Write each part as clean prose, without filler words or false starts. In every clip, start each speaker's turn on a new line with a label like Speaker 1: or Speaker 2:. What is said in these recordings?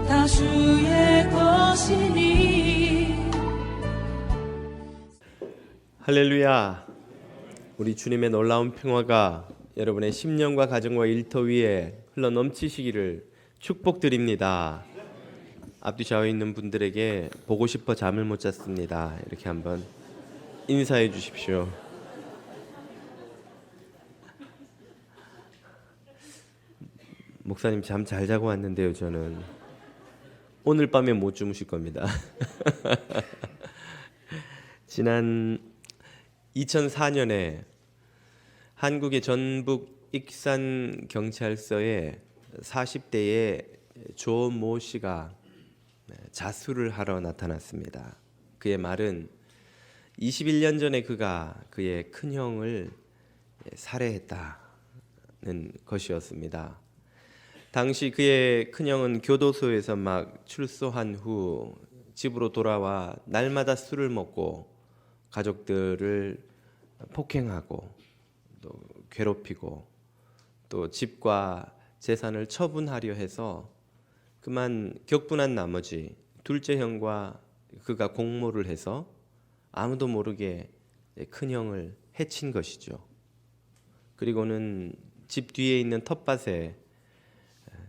Speaker 1: 다 주의 것이니.
Speaker 2: 할렐루야. 우리 주님의 놀라운 평화가 여러분의 심령과 가정과 일터 위에 흘러넘치시기를 축복드립니다. 앞뒤 좌우에 있는 분들에게 보고 싶어 잠을 못 잤습니다, 이렇게 한번 인사해 주십시오. 목사님 잠 잘 자고 왔는데요. 저는 오늘 밤에 못 주무실 겁니다. 지난 2004년에 한국의 전북 익산 경찰서에 40대의 조 모 씨가 자수를 하러 나타났습니다. 그의 말은 21년 전에 그가 그의 큰형을 살해했다는 것이었습니다. 당시 그의 큰형은 교도소에서 막 출소한 후 집으로 돌아와 날마다 술을 먹고 가족들을 폭행하고 또 괴롭히고 또 집과 재산을 처분하려 해서 그만 격분한 나머지 둘째 형과 그가 공모를 해서 아무도 모르게 큰형을 해친 것이죠. 그리고는 집 뒤에 있는 텃밭에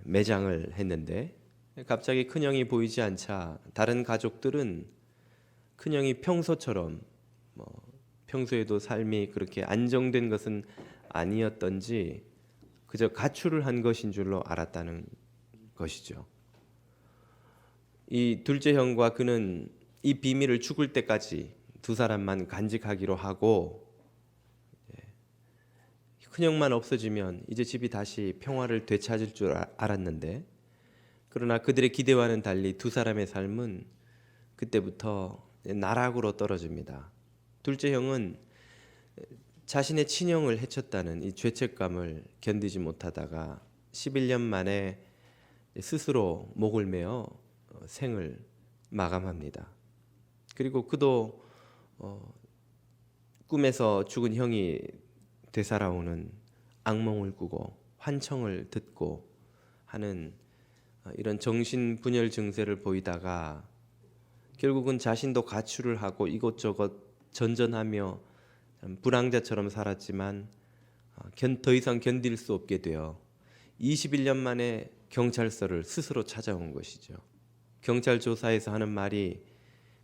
Speaker 2: 매장을 했는데 갑자기 큰형이 보이지 않자 다른 가족들은 큰형이 평소처럼 평소에도 삶이 그렇게 안정된 것은 아니었던지 그저 가출을 한 것인 줄로 알았다는 것이죠. 이 둘째 형과 그는 이 비밀을 죽을 때까지 두 사람만 간직하기로 하고, 큰형만 없어지면 이제 집이 다시 평화를 되찾을 줄 알았는데, 그러나 그들의 기대와는 달리 두 사람의 삶은 그때부터 나락으로 떨어집니다. 둘째 형은 자신의 친형을 해쳤다는 이 죄책감을 견디지 못하다가 11년 만에 스스로 목을 메어 생을 마감합니다. 그리고 그도 꿈에서 죽은 형이 되살아오는 악몽을 꾸고 환청을 듣고 하는 이런 정신분열 증세를 보이다가 결국은 자신도 가출을 하고 이곳저곳 전전하며 불황자처럼 살았지만 더 이상 견딜 수 없게 되어 21년 만에 경찰서를 스스로 찾아온 것이죠. 경찰 조사에서 하는 말이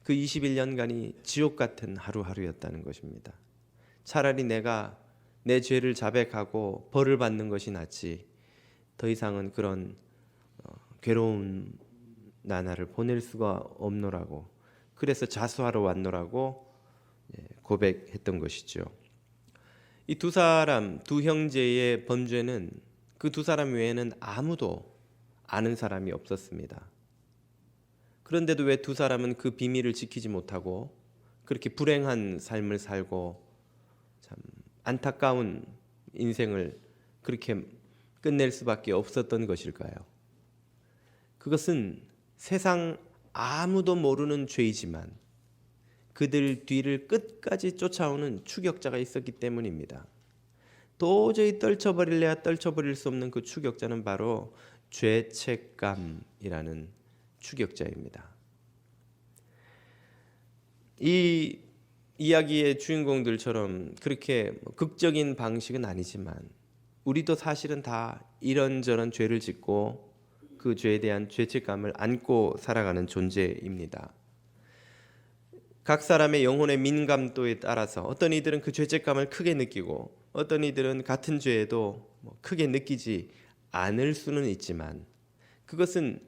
Speaker 2: 그 21년간이 지옥 같은 하루하루였다는 것입니다. 차라리 내가 내 죄를 자백하고 벌을 받는 것이 낫지 더 이상은 그런 괴로운 나날을 보낼 수가 없노라고, 그래서 자수하러 왔노라고 고백했던 것이죠. 이 두 사람, 두 형제의 범죄는 그 두 사람 외에는 아무도 아는 사람이 없었습니다. 그런데도 왜 두 사람은 그 비밀을 지키지 못하고 그렇게 불행한 삶을 살고 참 안타까운 인생을 그렇게 끝낼 수밖에 없었던 것일까요? 그것은 세상 아무도 모르는 죄이지만 그들 뒤를 끝까지 쫓아오는 추격자가 있었기 때문입니다. 도저히 떨쳐버릴래야 떨쳐버릴 수 없는 그 추격자는 바로 죄책감이라는 추격자입니다. 이 이야기의 주인공들처럼 그렇게 극적인 방식은 아니지만 우리도 사실은 다 이런저런 죄를 짓고 그 죄에 대한 죄책감을 안고 살아가는 존재입니다. 각 사람의 영혼의 민감도에 따라서 어떤 이들은 그 죄책감을 크게 느끼고 어떤 이들은 같은 죄에도 크게 느끼지 않을 수는 있지만 그것은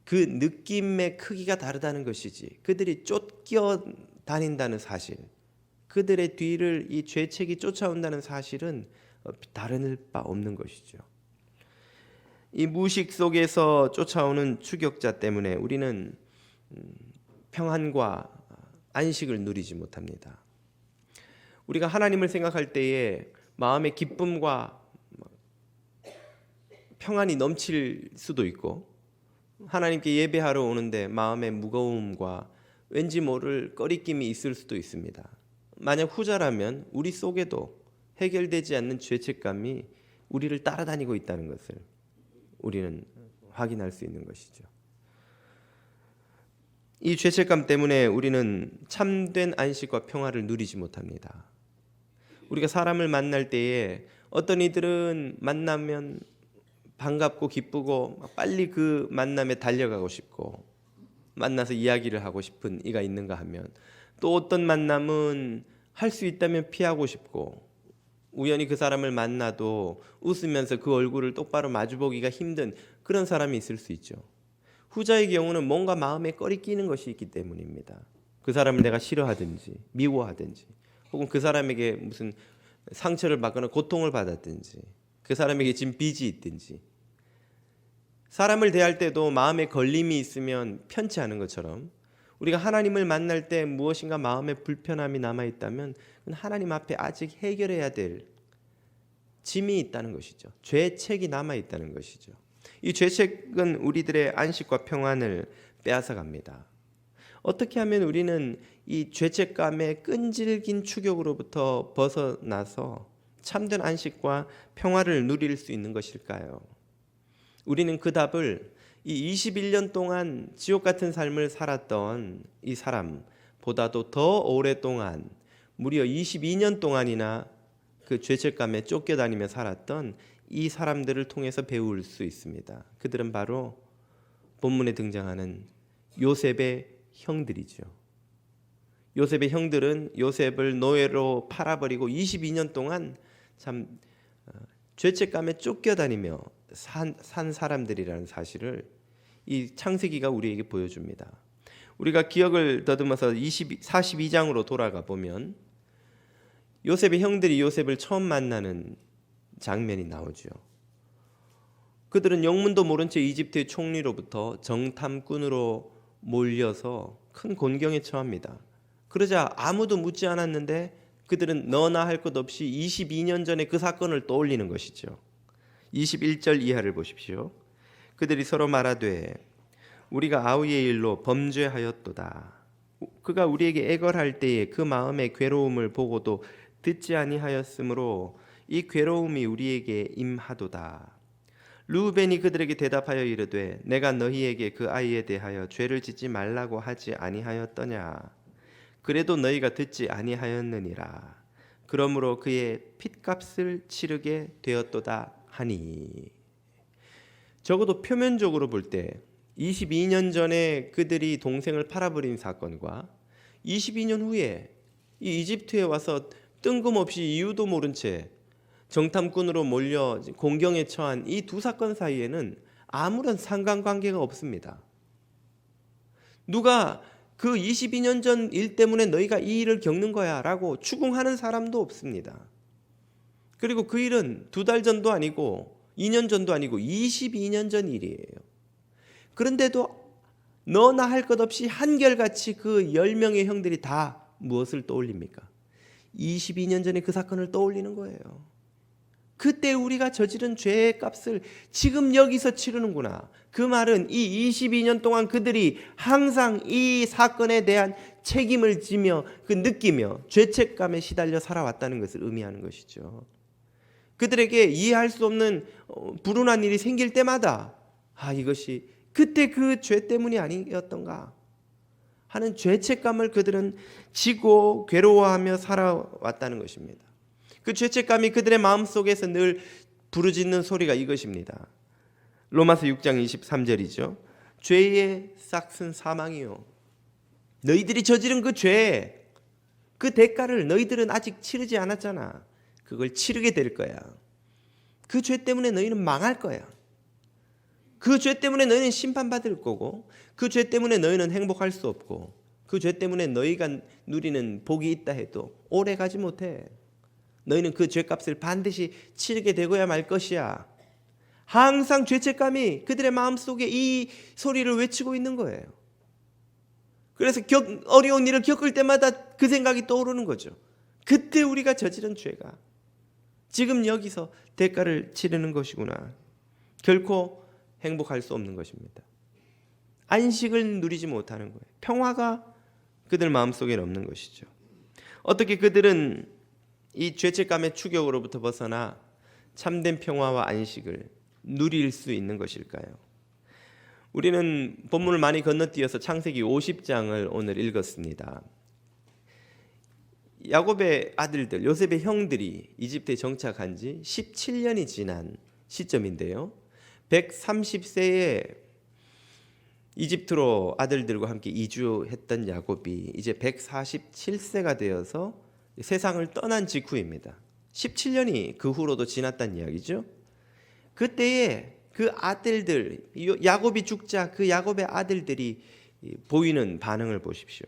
Speaker 2: 그 느낌의 크기가 다르다는 것이지 그들이 쫓겨 다닌다는 사실, 그들의 뒤를 이 죄책이 쫓아온다는 사실은 다른 바 없는 것이죠. 이 무식 속에서 쫓아오는 추격자 때문에 우리는 평안과 안식을 누리지 못합니다. 우리가 하나님을 생각할 때에 마음의 기쁨과 평안이 넘칠 수도 있고 하나님께 예배하러 오는데 마음의 무거움과 왠지 모를 꺼리낌이 있을 수도 있습니다. 만약 후자라면 우리 속에도 해결되지 않는 죄책감이 우리를 따라다니고 있다는 것을 우리는 확인할 수 있는 것이죠. 이 죄책감 때문에 우리는 참된 안식과 평화를 누리지 못합니다. 우리가 사람을 만날 때에 어떤 이들은 만나면 반갑고 기쁘고 빨리 그 만남에 달려가고 싶고 만나서 이야기를 하고 싶은 이가 있는가 하면, 또 어떤 만남은 할 수 있다면 피하고 싶고 우연히 그 사람을 만나도 웃으면서 그 얼굴을 똑바로 마주보기가 힘든 그런 사람이 있을 수 있죠. 후자의 경우는 뭔가 마음에 꺼리 끼는 것이 있기 때문입니다. 그 사람을 내가 싫어하든지 미워하든지, 혹은 그 사람에게 무슨 상처를 받거나 고통을 받았든지, 그 사람에게 지금 빚이 있든지, 사람을 대할 때도 마음에 걸림이 있으면 편치 않은 것처럼 우리가 하나님을 만날 때 무엇인가 마음에 불편함이 남아있다면 그건 하나님 앞에 아직 해결해야 될 짐이 있다는 것이죠. 죄책이 남아있다는 것이죠. 이 죄책은 우리들의 안식과 평안을 빼앗아갑니다. 어떻게 하면 우리는 이 죄책감의 끈질긴 추격으로부터 벗어나서 참된 안식과 평화를 누릴 수 있는 것일까요? 우리는 그 답을 이 21년 동안 지옥 같은 삶을 살았던 이 사람보다도 더 오랫동안, 무려 22년 동안이나 그 죄책감에 쫓겨다니며 살았던 이 사람들을 통해서 배울 수 있습니다. 그들은 바로 본문에 등장하는 요셉의 형들이죠. 요셉의 형들은 요셉을 노예로 팔아버리고 22년 동안 참 죄책감에 쫓겨다니며 산 사람들이라는 사실을 이 창세기가 우리에게 보여줍니다. 우리가 기억을 더듬어서 42장으로 돌아가 보면 요셉의 형들이 요셉을 처음 만나는 장면이 나오죠. 그들은 영문도 모른 채 이집트의 총리로부터 정탐꾼으로 몰려서 큰 곤경에 처합니다. 그러자 아무도 묻지 않았는데 그들은 너나 할 것 없이 22년 전에 그 사건을 떠올리는 것이죠. 21절 이하를 보십시오. 그들이 서로 말하되 우리가 아우의 일로 범죄하였도다. 그가 우리에게 애걸할 때에 그 마음의 괴로움을 보고도 듣지 아니하였으므로 이 괴로움이 우리에게 임하도다. 르우벤이 그들에게 대답하여 이르되 내가 너희에게 그 아이에 대하여 죄를 짓지 말라고 하지 아니하였더냐. 그래도 너희가 듣지 아니하였느니라. 그러므로 그의 핏값을 치르게 되었도다 하니. 적어도 표면적으로 볼 때 22년 전에 그들이 동생을 팔아버린 사건과 22년 후에 이 이집트에 와서 뜬금없이 이유도 모른 채 정탐꾼으로 몰려 공경에 처한 이 두 사건 사이에는 아무런 상관관계가 없습니다. 누가 그 22년 전 일 때문에 너희가 이 일을 겪는 거야 라고 추궁하는 사람도 없습니다. 그리고 그 일은 2달 전도 아니고 2년 전도 아니고 22년 전 일이에요. 그런데도 너나 할 것 없이 한결같이 그 10명의 형들이 다 무엇을 떠올립니까? 22년 전에 그 사건을 떠올리는 거예요. 그때 우리가 저지른 죄의 값을 지금 여기서 치르는구나. 그 말은 이 22년 동안 그들이 항상 이 사건에 대한 책임을 지며 느끼며 죄책감에 시달려 살아왔다는 것을 의미하는 것이죠. 그들에게 이해할 수 없는 불운한 일이 생길 때마다 이것이 그때 그 죄 때문이 아니었던가 하는 죄책감을 그들은 지고 괴로워하며 살아왔다는 것입니다. 그 죄책감이 그들의 마음속에서 늘 부르짖는 소리가 이것입니다. 로마서 6장 23절이죠. 죄의 싹은 사망이요. 너희들이 저지른 그 죄, 그 대가를 너희들은 아직 치르지 않았잖아. 그걸 치르게 될 거야. 그 죄 때문에 너희는 망할 거야. 그 죄 때문에 너희는 심판받을 거고, 그 죄 때문에 너희는 행복할 수 없고, 그 죄 때문에 너희가 누리는 복이 있다 해도 오래 가지 못해. 너희는 그 죄값을 반드시 치르게 되고야 말 것이야. 항상 죄책감이 그들의 마음속에 이 소리를 외치고 있는 거예요. 그래서 어려운 일을 겪을 때마다 그 생각이 떠오르는 거죠. 그때 우리가 저지른 죄가 지금 여기서 대가를 치르는 것이구나. 결코 행복할 수 없는 것입니다. 안식을 누리지 못하는 거예요. 평화가 그들 마음속에 없는 것이죠. 어떻게 그들은 이 죄책감의 추격으로부터 벗어나 참된 평화와 안식을 누릴 수 있는 것일까요? 우리는 본문을 많이 건너뛰어서 창세기 50장을 오늘 읽었습니다. 야곱의 아들들, 요셉의 형들이 이집트에 정착한 지 17년이 지난 시점인데요. 130세에 이집트로 아들들과 함께 이주했던 야곱이 이제 147세가 되어서 세상을 떠난 직후입니다. 17년이 그 후로도 지났다는 이야기죠. 그때에 그 아들들, 야곱이 죽자 그 야곱의 아들들이 보이는 반응을 보십시오.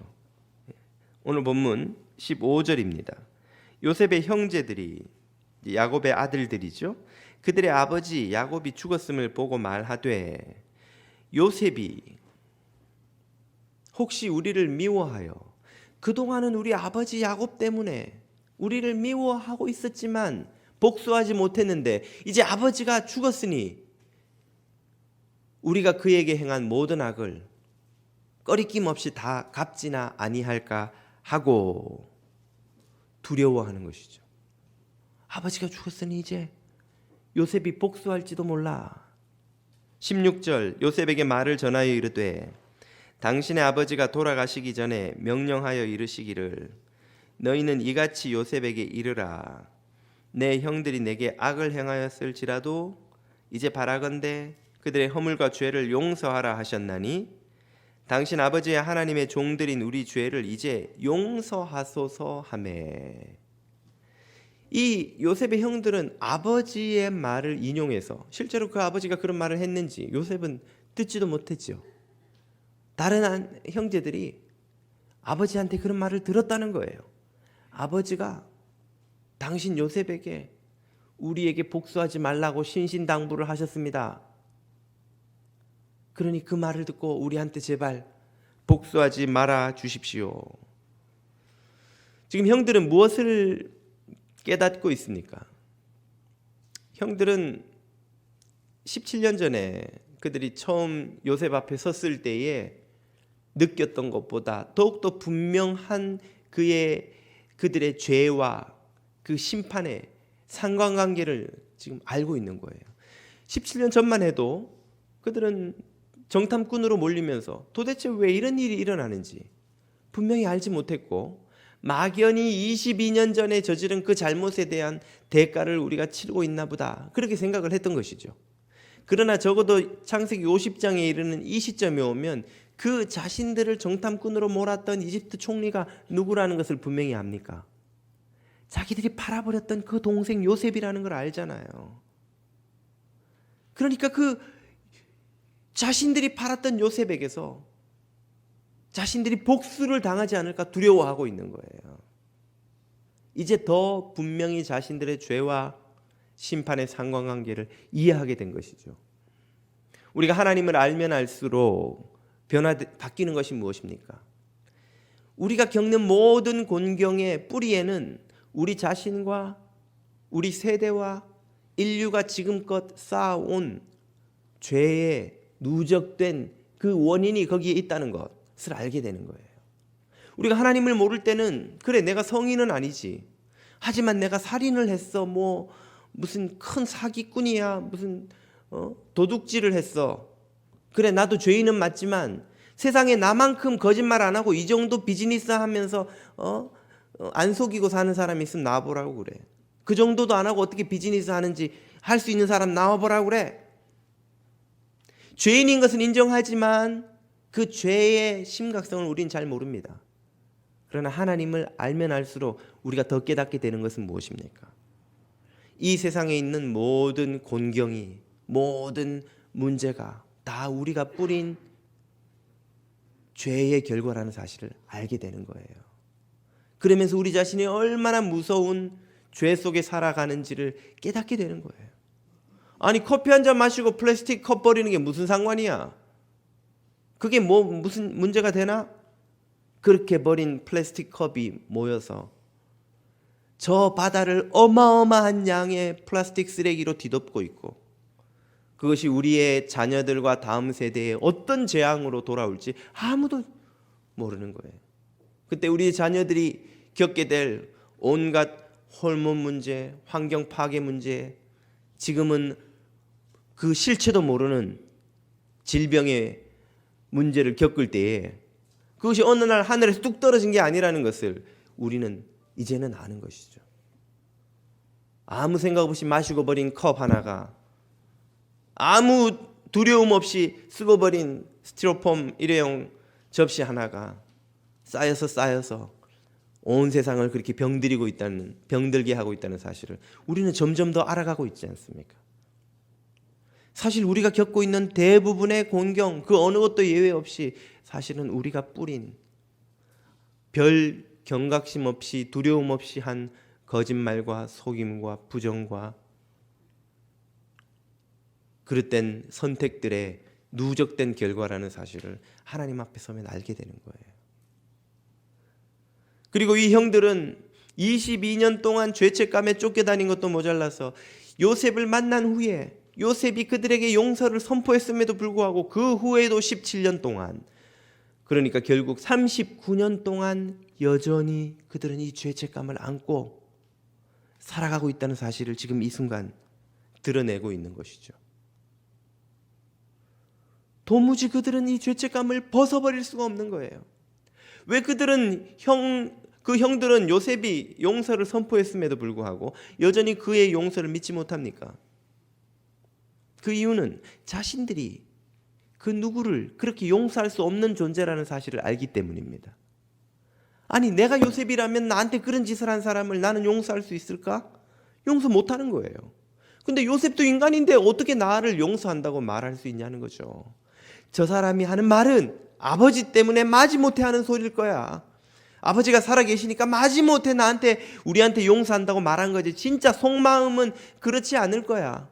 Speaker 2: 오늘 본문 15절입니다. 요셉의 형제들이 야곱의 아들들이죠. 그들의 아버지 야곱이 죽었음을 보고 말하되 요셉이 혹시 우리를 미워하여 그동안은 우리 아버지 야곱 때문에 우리를 미워하고 있었지만 복수하지 못했는데 이제 아버지가 죽었으니 우리가 그에게 행한 모든 악을 꺼리낌 없이 다 갚지나 아니할까 하고 두려워하는 것이죠. 아버지가 죽었으니 이제 요셉이 복수할지도 몰라. 16절 요셉에게 말을 전하여 이르되 당신의 아버지가 돌아가시기 전에 명령하여 이르시기를 너희는 이같이 요셉에게 이르라. 내 형들이 내게 악을 행하였을지라도 이제 바라건대 그들의 허물과 죄를 용서하라 하셨나니 당신 아버지의 하나님의 종들인 우리 죄를 이제 용서하소서 하매. 이 요셉의 형들은 아버지의 말을 인용해서 실제로 그 아버지가 그런 말을 했는지 요셉은 듣지도 못했죠. 다른 형제들이 아버지한테 그런 말을 들었다는 거예요. 아버지가 당신 요셉에게 우리에게 복수하지 말라고 신신당부를 하셨습니다. 그러니 그 말을 듣고 우리한테 제발 복수하지 말아 주십시오. 지금 형들은 무엇을 깨닫고 있습니까? 형들은 17년 전에 그들이 처음 요셉 앞에 섰을 때에 느꼈던 것보다 더욱더 분명한 그들의 죄와 그 심판의 상관관계를 지금 알고 있는 거예요. 17년 전만 해도 그들은 정탐꾼으로 몰리면서 도대체 왜 이런 일이 일어나는지 분명히 알지 못했고 막연히 22년 전에 저지른 그 잘못에 대한 대가를 우리가 치르고 있나 보다 그렇게 생각을 했던 것이죠. 그러나 적어도 창세기 50장에 이르는 이 시점에 오면 그 자신들을 정탐꾼으로 몰았던 이집트 총리가 누구라는 것을 분명히 압니까? 자기들이 팔아버렸던 그 동생 요셉이라는 걸 알잖아요. 그러니까 그 자신들이 팔았던 요셉에게서 자신들이 복수를 당하지 않을까 두려워하고 있는 거예요. 이제 더 분명히 자신들의 죄와 심판의 상관관계를 이해하게 된 것이죠. 우리가 하나님을 알면 알수록 바뀌는 것이 무엇입니까? 우리가 겪는 모든 곤경의 뿌리에는 우리 자신과 우리 세대와 인류가 지금껏 쌓아온 죄의 누적된 그 원인이 거기에 있다는 것을 알게 되는 거예요. 우리가 하나님을 모를 때는 그래 내가 성인은 아니지. 하지만 내가 살인을 했어. 무슨 큰 사기꾼이야. 무슨 도둑질을 했어. 그래 나도 죄인은 맞지만 세상에 나만큼 거짓말 안 하고 이 정도 비즈니스 하면서 안 속이고 사는 사람이 있으면 나와보라고 그래. 그 정도도 안 하고 어떻게 비즈니스 하는지 할 수 있는 사람 나와보라고 그래. 죄인인 것은 인정하지만 그 죄의 심각성을 우리는 잘 모릅니다. 그러나 하나님을 알면 알수록 우리가 더 깨닫게 되는 것은 무엇입니까? 이 세상에 있는 모든 곤경이 모든 문제가 다 우리가 뿌린 죄의 결과라는 사실을 알게 되는 거예요. 그러면서 우리 자신이 얼마나 무서운 죄 속에 살아가는지를 깨닫게 되는 거예요. 아니 커피 한 잔 마시고 플라스틱 컵 버리는 게 무슨 상관이야? 그게 무슨 문제가 되나? 그렇게 버린 플라스틱 컵이 모여서 저 바다를 어마어마한 양의 플라스틱 쓰레기로 뒤덮고 있고 그것이 우리의 자녀들과 다음 세대에 어떤 재앙으로 돌아올지 아무도 모르는 거예요. 그때 우리 자녀들이 겪게 될 온갖 호르몬 문제, 환경 파괴 문제, 지금은 그 실체도 모르는 질병의 문제를 겪을 때에 그것이 어느 날 하늘에서 뚝 떨어진 게 아니라는 것을 우리는 이제는 아는 것이죠. 아무 생각 없이 마시고 버린 컵 하나가, 아무 두려움 없이 쓰고 버린 스티로폼 일회용 접시 하나가 쌓여서 온 세상을 그렇게 병들게 하고 있다는 사실을 우리는 점점 더 알아가고 있지 않습니까? 사실 우리가 겪고 있는 대부분의 곤경, 그 어느 것도 예외 없이 사실은 우리가 뿌린 별 경각심 없이 두려움 없이 한 거짓말과 속임과 부정과 그릇된 선택들의 누적된 결과라는 사실을 하나님 앞에 서면 알게 되는 거예요. 그리고 이 형들은 22년 동안 죄책감에 쫓겨다닌 것도 모자라서 요셉을 만난 후에 요셉이 그들에게 용서를 선포했음에도 불구하고 그 후에도 17년 동안, 그러니까 결국 39년 동안 여전히 그들은 이 죄책감을 안고 살아가고 있다는 사실을 지금 이 순간 드러내고 있는 것이죠. 도무지 그들은 이 죄책감을 벗어버릴 수가 없는 거예요. 왜 그들은 그 형들은 요셉이 용서를 선포했음에도 불구하고 여전히 그의 용서를 믿지 못합니까? 그 이유는 자신들이 그 누구를 그렇게 용서할 수 없는 존재라는 사실을 알기 때문입니다. 아니, 내가 요셉이라면 나한테 그런 짓을 한 사람을 나는 용서할 수 있을까? 용서 못하는 거예요. 근데 요셉도 인간인데 어떻게 나를 용서한다고 말할 수 있냐는 거죠. 저 사람이 하는 말은 아버지 때문에 마지못해 하는 소리일 거야. 아버지가 살아계시니까 마지못해 우리한테 용서한다고 말한 거지. 진짜 속마음은 그렇지 않을 거야.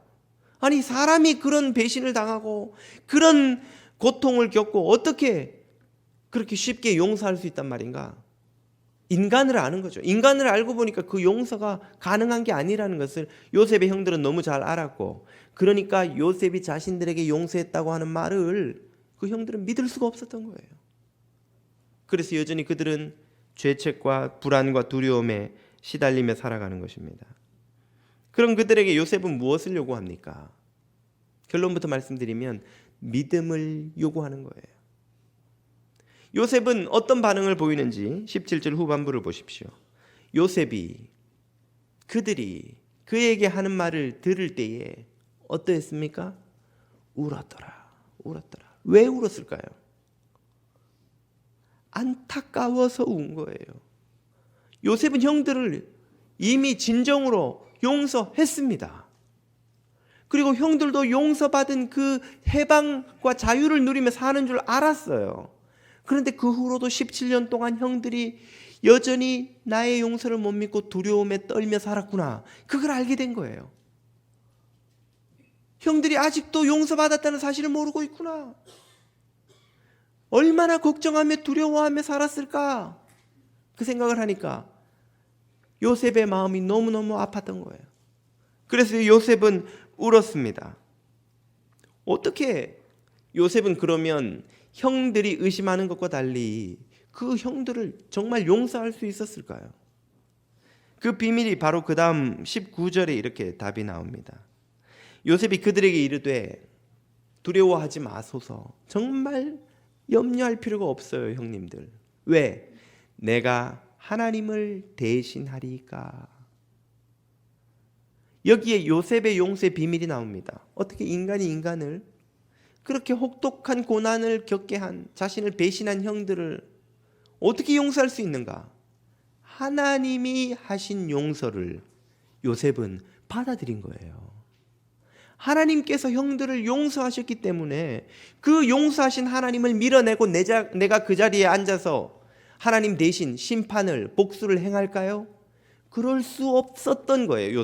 Speaker 2: 아니, 사람이 그런 배신을 당하고 그런 고통을 겪고 어떻게 그렇게 쉽게 용서할 수 있단 말인가? 인간을 아는 거죠. 인간을 알고 보니까 그 용서가 가능한 게 아니라는 것을 요셉의 형들은 너무 잘 알았고, 그러니까 요셉이 자신들에게 용서했다고 하는 말을 그 형들은 믿을 수가 없었던 거예요. 그래서 여전히 그들은 죄책과 불안과 두려움에 시달리며 살아가는 것입니다. 그럼 그들에게 요셉은 무엇을 요구합니까? 결론부터 말씀드리면 믿음을 요구하는 거예요. 요셉은 어떤 반응을 보이는지 17절 후반부를 보십시오. 요셉이 그들이 그에게 하는 말을 들을 때에 어떠했습니까? 울었더라. 왜 울었을까요? 안타까워서 운 거예요. 요셉은 형들을 이미 진정으로 용서했습니다. 그리고 형들도 용서받은 그 해방과 자유를 누리며 사는 줄 알았어요. 그런데 그 후로도 17년 동안 형들이 여전히 나의 용서를 못 믿고 두려움에 떨며 살았구나. 그걸 알게 된 거예요. 형들이 아직도 용서받았다는 사실을 모르고 있구나. 얼마나 걱정하며 두려워하며 살았을까? 그 생각을 하니까 요셉의 마음이 너무너무 아팠던 거예요. 그래서 요셉은 울었습니다. 어떻게 요셉은 그러면 형들이 의심하는 것과 달리 그 형들을 정말 용서할 수 있었을까요? 그 비밀이 바로 그 다음 19절에 이렇게 답이 나옵니다. 요셉이 그들에게 이르되 두려워하지 마소서. 정말 염려할 필요가 없어요, 형님들. 왜? 내가 하나님을 대신하리까. 여기에 요셉의 용서의 비밀이 나옵니다. 어떻게 인간이 인간을 그렇게 혹독한 고난을 겪게 한, 자신을 배신한 형들을 어떻게 용서할 수 있는가? 하나님이 하신 용서를 요셉은 받아들인 거예요. 하나님께서 형들을 용서하셨기 때문에 그 용서하신 하나님을 밀어내고 내가 그 자리에 앉아서 하나님 대신 심판을, 복수를 행할까요? 그럴 수 없었던 거예요.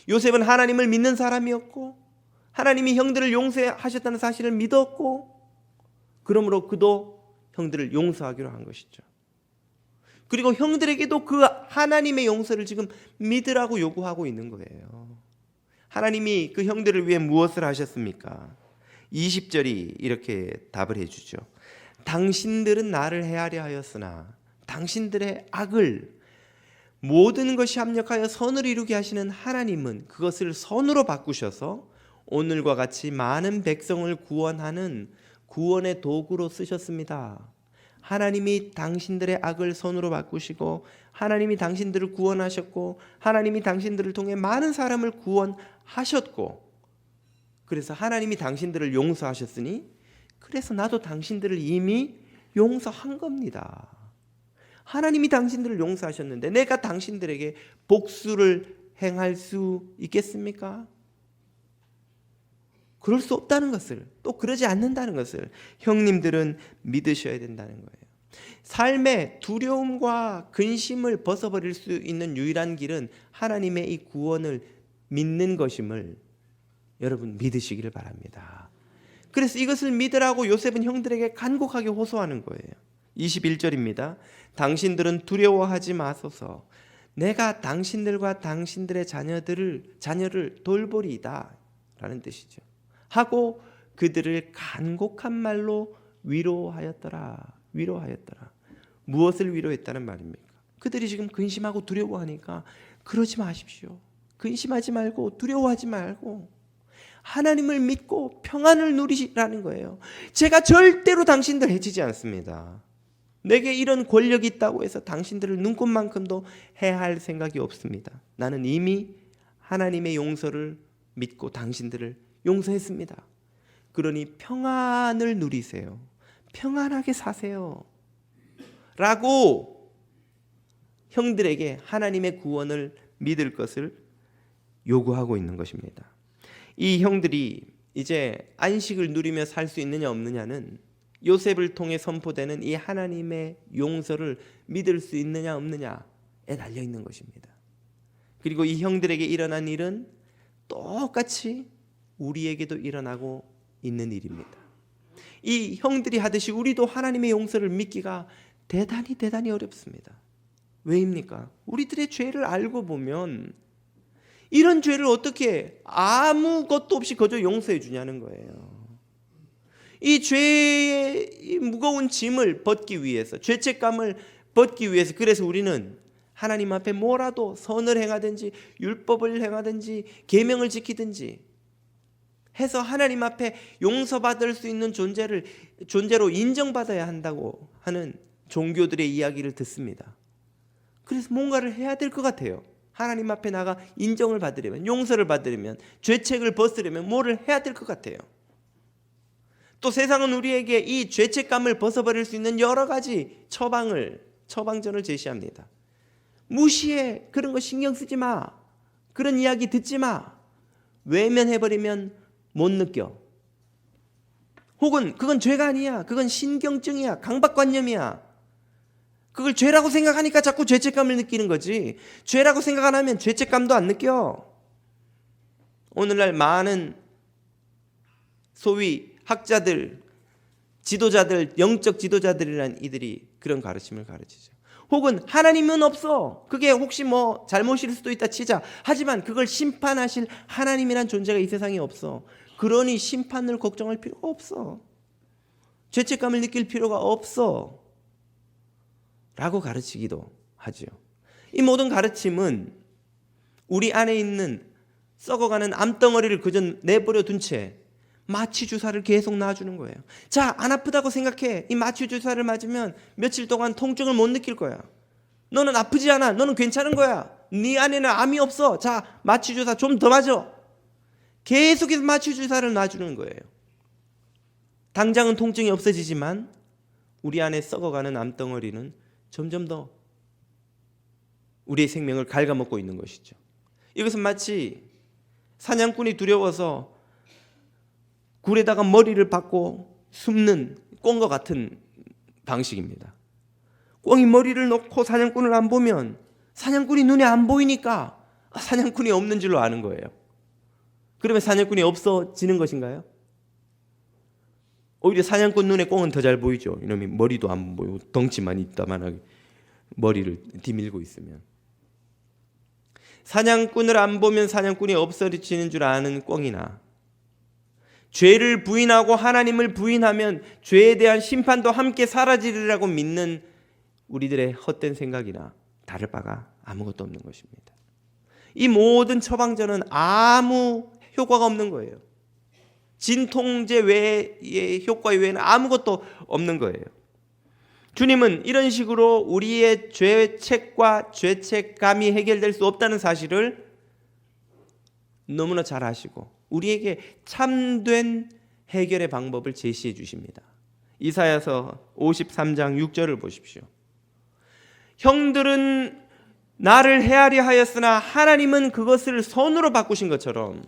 Speaker 2: 요셉은 하나님을 믿는 사람이었고 하나님이 형들을 용서하셨다는 사실을 믿었고, 그러므로 그도 형들을 용서하기로 한 것이죠. 그리고 형들에게도 그 하나님의 용서를 지금 믿으라고 요구하고 있는 거예요. 하나님이 그 형들을 위해 무엇을 하셨습니까? 20절이 이렇게 답을 해주죠. 당신들은 나를 헤아려 하였으나 당신들의 악을 모든 것이 합력하여 선을 이루게 하시는 하나님은 그것을 선으로 바꾸셔서 오늘과 같이 많은 백성을 구원하는 구원의 도구로 쓰셨습니다. 하나님이 당신들의 악을 손으로 바꾸시고 하나님이 당신들을 구원하셨고 하나님이 당신들을 통해 많은 사람을 구원하셨고 그래서 하나님이 당신들을 용서하셨으니 그래서 나도 당신들을 이미 용서한 겁니다. 하나님이 당신들을 용서하셨는데 내가 당신들에게 복수를 행할 수 있겠습니까? 그럴 수 없다는 것을, 또 그러지 않는다는 것을 형님들은 믿으셔야 된다는 거예요. 삶의 두려움과 근심을 벗어버릴 수 있는 유일한 길은 하나님의 이 구원을 믿는 것임을 여러분 믿으시기를 바랍니다. 그래서 이것을 믿으라고 요셉은 형들에게 간곡하게 호소하는 거예요. 21절입니다. 당신들은 두려워하지 마소서. 내가 당신들과 당신들의 자녀를 돌보리이다 라는 뜻이죠. 하고 그들을 간곡한 말로 위로하였더라. 무엇을 위로했다는 말입니까? 그들이 지금 근심하고 두려워하니까 그러지 마십시오. 근심하지 말고 두려워하지 말고 하나님을 믿고 평안을 누리시라는 거예요. 제가 절대로 당신들 해치지 않습니다. 내게 이런 권력이 있다고 해서 당신들을 눈꼽만큼도 해할 생각이 없습니다. 나는 이미 하나님의 용서를 믿고 당신들을 용서했습니다. 그러니 평안을 누리세요. 평안하게 사세요. 라고 형들에게 하나님의 구원을 믿을 것을 요구하고 있는 것입니다. 이 형들이 이제 안식을 누리며 살 수 있느냐 없느냐는 요셉을 통해 선포되는 이 하나님의 용서를 믿을 수 있느냐 없느냐에 달려 있는 것입니다. 그리고 이 형들에게 일어난 일은 똑같이 우리에게도 일어나고 있는 일입니다. 이 형들이 하듯이 우리도 하나님의 용서를 믿기가 대단히 어렵습니다. 왜입니까? 우리들의 죄를 알고 보면 이런 죄를 어떻게 아무것도 없이 거저 용서해 주냐는 거예요. 이 죄의 무거운 짐을 벗기 위해서, 죄책감을 벗기 위해서, 그래서 우리는 하나님 앞에 뭐라도 선을 행하든지 율법을 행하든지 계명을 지키든지 해서 하나님 앞에 용서받을 수 있는 존재로 인정받아야 한다고 하는 종교들의 이야기를 듣습니다. 그래서 뭔가를 해야 될 것 같아요. 하나님 앞에 나가 인정을 받으려면, 용서를 받으려면, 죄책을 벗으려면 뭐를 해야 될 것 같아요. 또 세상은 우리에게 이 죄책감을 벗어버릴 수 있는 여러 가지 처방전을 제시합니다. 무시해. 그런 거 신경 쓰지 마. 그런 이야기 듣지 마. 외면해버리면 못 느껴. 혹은 그건 죄가 아니야. 그건 신경증이야. 강박관념이야. 그걸 죄라고 생각하니까 자꾸 죄책감을 느끼는 거지. 죄라고 생각 안 하면 죄책감도 안 느껴. 오늘날 많은 소위 학자들, 지도자들, 영적 지도자들이란 이들이 그런 가르침을 가르치죠. 혹은 하나님은 없어. 그게 혹시 뭐 잘못일 수도 있다 치자. 하지만 그걸 심판하실 하나님이란 존재가 이 세상에 없어. 그러니 심판을 걱정할 필요가 없어. 죄책감을 느낄 필요가 없어. 라고 가르치기도 하죠. 이 모든 가르침은 우리 안에 있는 썩어가는 암덩어리를 그저 내버려 둔 채 마취 주사를 계속 놔주는 거예요. 자, 안 아프다고 생각해. 이 마취 주사를 맞으면 며칠 동안 통증을 못 느낄 거야. 너는 아프지 않아. 너는 괜찮은 거야. 네 안에는 암이 없어. 자, 마취 주사 좀 더 맞아. 계속해서 마취 주사를 놔주는 거예요. 당장은 통증이 없어지지만 우리 안에 썩어가는 암덩어리는 점점 더 우리의 생명을 갉아먹고 있는 것이죠. 이것은 마치 사냥꾼이 두려워서 굴에다가 머리를 박고 숨는 꿩과 같은 방식입니다. 꿩이 머리를 놓고 사냥꾼을 안 보면 사냥꾼이 눈에 안 보이니까 사냥꾼이 없는 줄로 아는 거예요. 그러면 사냥꾼이 없어지는 것인가요? 오히려 사냥꾼 눈에 꿩은 더 잘 보이죠. 이놈이 머리도 안 보이고 덩치만 있다만하게 머리를 뒤밀고 있으면. 사냥꾼을 안 보면 사냥꾼이 없어지는 줄 아는 꿩이나 죄를 부인하고 하나님을 부인하면 죄에 대한 심판도 함께 사라지리라고 믿는 우리들의 헛된 생각이나 다를 바가 아무것도 없는 것입니다. 이 모든 처방전은 아무 효과가 없는 거예요. 진통제 외의 효과 외에는 아무것도 없는 거예요. 주님은 이런 식으로 우리의 죄책과 죄책감이 해결될 수 없다는 사실을 너무나 잘 아시고 우리에게 참된 해결의 방법을 제시해 주십니다. 이사야서 53장 6절을 보십시오. 형들은 나를 헤아려 하였으나 하나님은 그것을 선으로 바꾸신 것처럼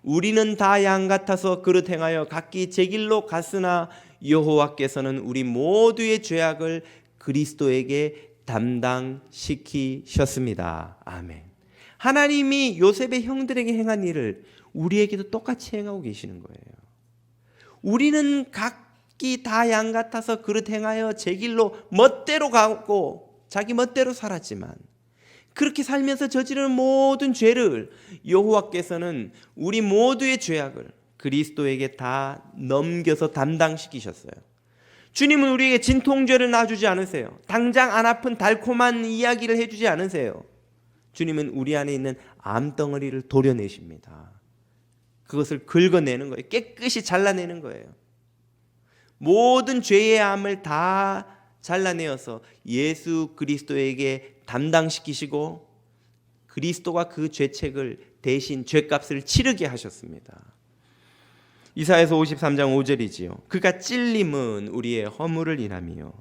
Speaker 2: 우리는 다 양 같아서 그릇 행하여 각기 제 길로 갔으나 여호와께서는 우리 모두의 죄악을 그리스도에게 담당시키셨습니다. 아멘. 하나님이 요셉의 형들에게 행한 일을 우리에게도 똑같이 행하고 계시는 거예요. 우리는 각기 다 양 같아서 그릇 행하여 제 길로 멋대로 가고 자기 멋대로 살았지만 그렇게 살면서 저지르는 모든 죄를 여호와께서는 우리 모두의 죄악을 그리스도에게 다 넘겨서 담당시키셨어요. 주님은 우리에게 진통죄를 놔주지 않으세요. 당장 안 아픈 달콤한 이야기를 해주지 않으세요. 주님은 우리 안에 있는 암덩어리를 도려내십니다. 그것을 긁어내는 거예요. 깨끗이 잘라내는 거예요. 모든 죄의 암을 다 잘라내어서 예수 그리스도에게 담당시키시고 그리스도가 그 죄책을 대신 죄값을 치르게 하셨습니다. 이사야서 53장 5절이지요. 그가 찔림은 우리의 허물을 인함이요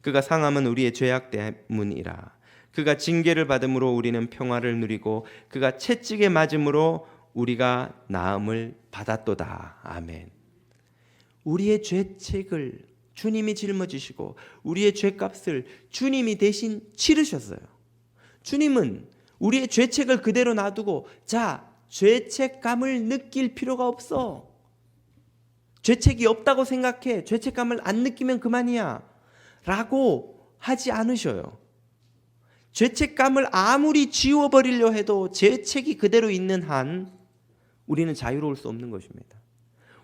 Speaker 2: 그가 상함은 우리의 죄악 때문이라. 그가 징계를 받음으로 우리는 평화를 누리고 그가 채찍에 맞음으로 우리가 나음을 받았도다. 아멘. 우리의 죄책을 주님이 짊어지시고 우리의 죄값을 주님이 대신 치르셨어요. 주님은 우리의 죄책을 그대로 놔두고 자, 죄책감을 느낄 필요가 없어. 죄책이 없다고 생각해. 죄책감을 안 느끼면 그만이야 라고 하지 않으셔요. 죄책감을 아무리 지워버리려 해도 죄책이 그대로 있는 한 우리는 자유로울 수 없는 것입니다.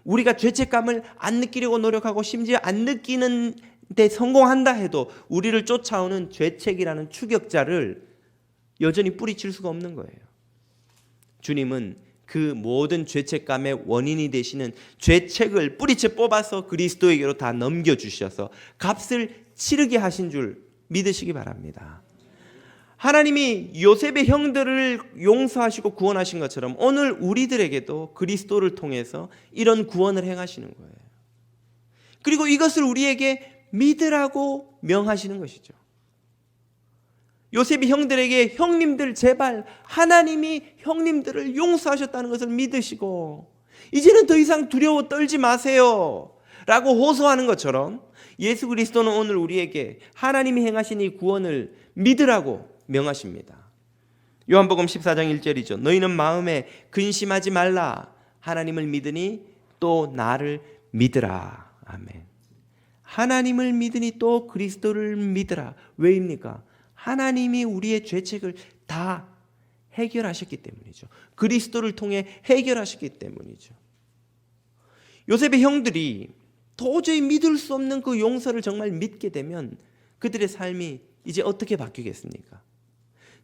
Speaker 2: 우리가 죄책감을 안 느끼려고 노력하고 심지어 안 느끼는 데 성공한다 해도 우리를 쫓아오는 죄책이라는 추격자를 여전히 뿌리칠 수가 없는 거예요. 주님은 그 모든 죄책감의 원인이 되시는 죄책을 뿌리채 뽑아서 그리스도에게로 다 넘겨주셔서 값을 치르게 하신 줄 믿으시기 바랍니다. 하나님이 요셉의 형들을 용서하시고 구원하신 것처럼 오늘 우리들에게도 그리스도를 통해서 이런 구원을 행하시는 거예요. 그리고 이것을 우리에게 믿으라고 명하시는 것이죠. 요셉이 형들에게 형님들 제발 하나님이 형님들을 용서하셨다는 것을 믿으시고 이제는 더 이상 두려워 떨지 마세요 라고 호소하는 것처럼 예수 그리스도는 오늘 우리에게 하나님이 행하신 이 구원을 믿으라고 명하십니다. 요한복음 14장 1절이죠. 너희는 마음에 근심하지 말라. 하나님을 믿으니 또 나를 믿으라. 아멘. 하나님을 믿으니 또 그리스도를 믿으라. 왜입니까? 하나님이 우리의 죄책을 다 해결하셨기 때문이죠. 그리스도를 통해 해결하셨기 때문이죠. 요셉의 형들이 도저히 믿을 수 없는 그 용서를 정말 믿게 되면 그들의 삶이 이제 어떻게 바뀌겠습니까?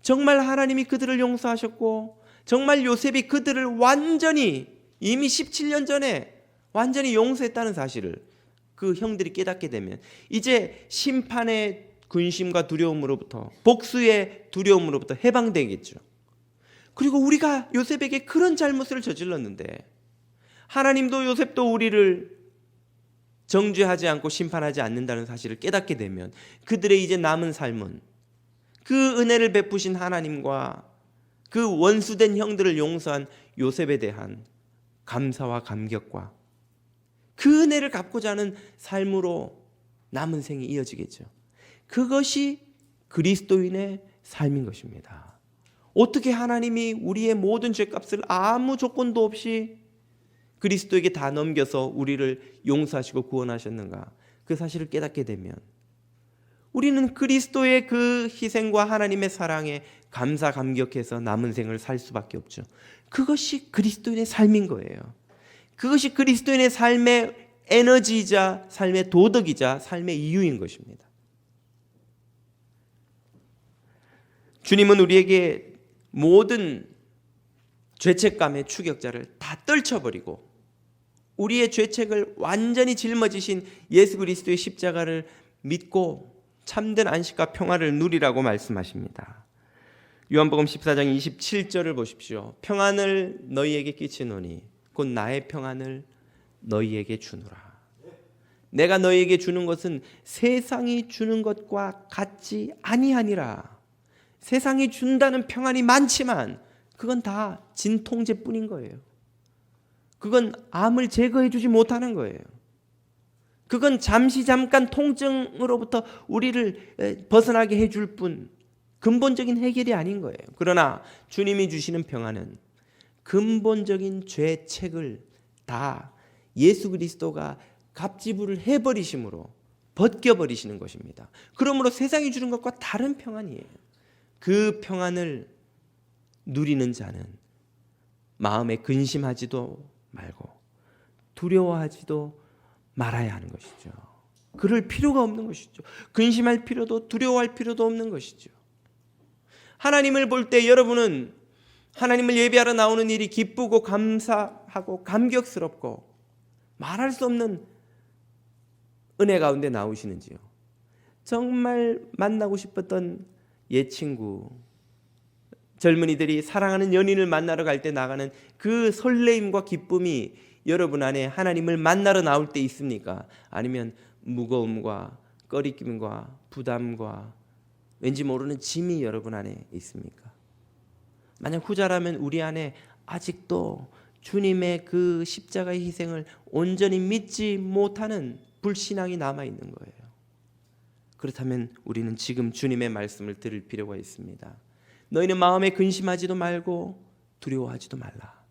Speaker 2: 정말 하나님이 그들을 용서하셨고 정말 요셉이 그들을 완전히 이미 17년 전에 완전히 용서했다는 사실을 그 형들이 깨닫게 되면 이제 심판의 근심과 두려움으로부터 복수의 두려움으로부터 해방되겠죠. 그리고 우리가 요셉에게 그런 잘못을 저질렀는데 하나님도 요셉도 우리를 정죄하지 않고 심판하지 않는다는 사실을 깨닫게 되면 그들의 이제 남은 삶은 그 은혜를 베푸신 하나님과 그 원수된 형들을 용서한 요셉에 대한 감사와 감격과 그 은혜를 갚고자 하는 삶으로 남은 생이 이어지겠죠. 그것이 그리스도인의 삶인 것입니다. 어떻게 하나님이 우리의 모든 죄값을 아무 조건도 없이 그리스도에게 다 넘겨서 우리를 용서하시고 구원하셨는가? 그 사실을 깨닫게 되면 우리는 그리스도의 그 희생과 하나님의 사랑에 감사 감격해서 남은 생을 살 수밖에 없죠. 그것이 그리스도인의 삶인 거예요. 그것이 그리스도인의 삶의 에너지이자 삶의 도덕이자 삶의 이유인 것입니다. 주님은 우리에게 모든 죄책감의 추격자를 다 떨쳐버리고 우리의 죄책을 완전히 짊어지신 예수 그리스도의 십자가를 믿고 참된 안식과 평화를 누리라고 말씀하십니다. 요한복음 14장 27절을 보십시오. 평안을 너희에게 끼치노니 곧 나의 평안을 너희에게 주노라. 내가 너희에게 주는 것은 세상이 주는 것과 같지 아니하니라. 세상이 준다는 평안이 많지만 그건 다 진통제뿐인 거예요. 그건 암을 제거해 주지 못하는 거예요. 그건 잠깐 통증으로부터 우리를 벗어나게 해줄 뿐 근본적인 해결이 아닌 거예요. 그러나 주님이 주시는 평안은 근본적인 죄책을 다 예수 그리스도가 갑지불을 해버리심으로 벗겨버리시는 것입니다. 그러므로 세상이 주는 것과 다른 평안이에요. 그 평안을 누리는 자는 마음에 근심하지도 말고 두려워하지도 말아야 하는 것이죠. 그럴 필요가 없는 것이죠. 근심할 필요도 두려워할 필요도 없는 것이죠. 하나님을 볼 때 여러분은 하나님을 예배하러 나오는 일이 기쁘고 감사하고 감격스럽고 말할 수 없는 은혜 가운데 나오시는지요? 정말 만나고 싶었던 옛 친구, 젊은이들이 사랑하는 연인을 만나러 갈 때 나가는 그 설레임과 기쁨이 여러분 안에 하나님을 만나러 나올 때 있습니까? 아니면 무거움과 꺼리낌과 부담과 왠지 모르는 짐이 여러분 안에 있습니까? 만약 후자라면 우리 안에 아직도 주님의 그 십자가의 희생을 온전히 믿지 못하는 불신앙이 남아있는 거예요. 그렇다면 우리는 지금 주님의 말씀을 들을 필요가 있습니다. 너희는 마음에 근심하지도 말고 두려워하지도 말라.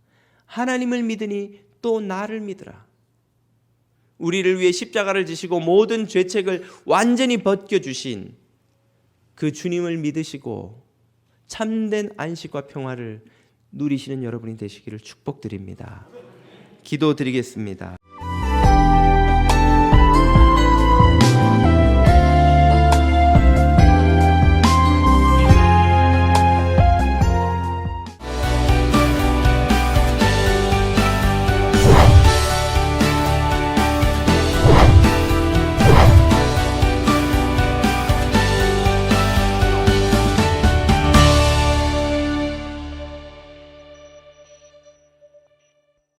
Speaker 2: 하나님을 믿으니 또 나를 믿으라. 우리를 위해 십자가를 지시고 모든 죄책을 완전히 벗겨주신 그 주님을 믿으시고 참된 안식과 평화를 누리시는 여러분이 되시기를 축복드립니다. 기도드리겠습니다.